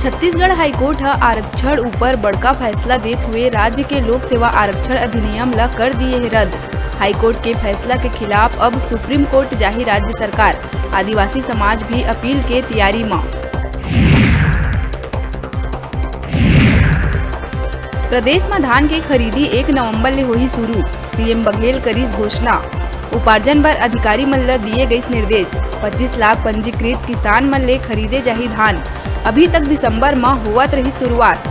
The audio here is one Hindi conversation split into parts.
छत्तीसगढ़ हाईकोर्ट ह आरक्षण ऊपर बड़का फैसला देते हुए राज्य के लोक सेवा आरक्षण अधिनियम ला कर दिए है रद्द। हाईकोर्ट के फैसला के खिलाफ अब सुप्रीम कोर्ट जाही राज्य सरकार। आदिवासी समाज भी अपील के तैयारी में। प्रदेश में धान के खरीदी 1 नवंबर ले होही शुरू। सीएम बघेल करीस घोषणा। उपार्जन बर अधिकारी मन ला दिए गए निर्देश। 25 लाख पंजीकृत किसान मन ले खरीदे जाही धान। अभी तक दिसंबर में होवत रही शुरुआत।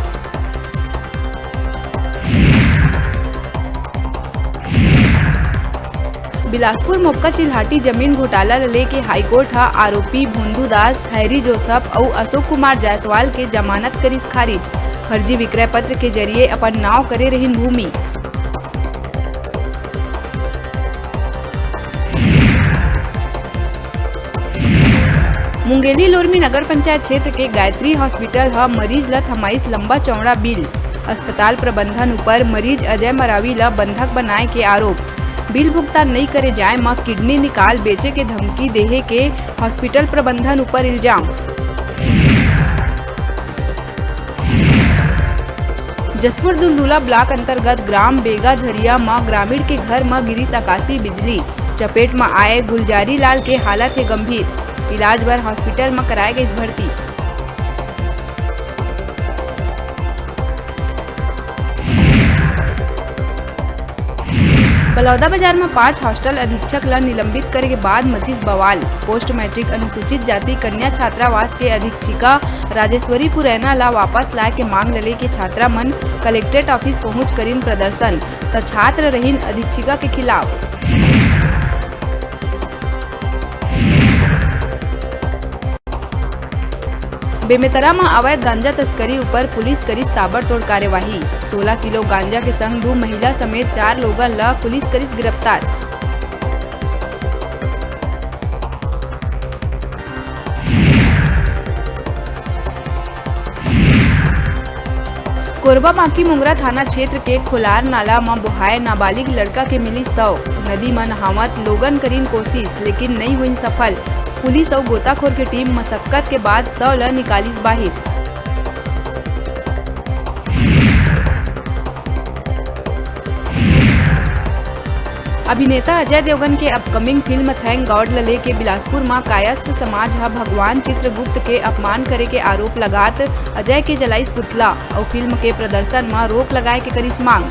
बिलासपुर मोक्का चिल्हाटी जमीन घोटाला लेके हाईकोर्ट हा आरोपी भोंदू दास, हैरी जोसफ और अशोक कुमार जायसवाल के जमानत करिस खारिज। फर्जी विक्रय पत्र के जरिए अपन नाव करे रहीन भूमि। मुंगेली लोरमी नगर पंचायत क्षेत्र के गायत्री हॉस्पिटल ह मरीज ला थमाइस लंबा चौड़ा बिल। अस्पताल प्रबंधन ऊपर मरीज अजय मरावी ला बंधक बनाए के आरोप। बिल भुगतान नहीं करे जाए में किडनी निकाल बेचे के धमकी देहे के हॉस्पिटल प्रबंधन ऊपर इल्जाम। जसपुर दुलदुला ब्लॉक अंतर्गत ग्राम बेगा झरिया में ग्रामीण के घर में गिरीश आकाशी बिजली। चपेट में आए गुलजारी लाल के हालत है गंभीर। इलाज बर हॉस्पिटल में कराए गई भर्ती। बलौदा बाजार में 5 हॉस्टल अधीक्षक ला निलंबित करे के बाद मचिस बवाल। पोस्ट मैट्रिक अनुसूचित जाति कन्या छात्रावास के अधीक्षिका राजेश्वरी पुरैना ला वापस लाए के मांग लले के छात्रा मन कलेक्ट्रेट ऑफिस पहुंच करीन प्रदर्शन। त छात्र रहीन अधीक्षिका के खिलाफ। बेमेतरा में अवैध गांजा तस्करी ऊपर पुलिस करिस ताबड़तोड़ कार्यवाही। 16 किलो गांजा के संग 2 महिला समेत 4 लोगन ला पुलिस करिस गिरफ्तार। कोरबा बांकी मुंगरा थाना क्षेत्र के खोलार नाला में बोहाए नाबालिग लड़का के मिली शव। नदी में नहावत लोगन करीन कोशिश लेकिन नहीं हुई सफल। पुलिस और गोताखोर की टीम मशक्कत के बाद शव ला निकालिस बाहिर। अभिनेता अजय देवगन के अपकमिंग फिल्म थैंक गॉड लले के बिलासपुर में कायस्थ समाज हा भगवान चित्रगुप्त के अपमान करे के आरोप लगात अजय के जलाइस पुतला और फिल्म के प्रदर्शन में रोक लगाए के करिस मांग।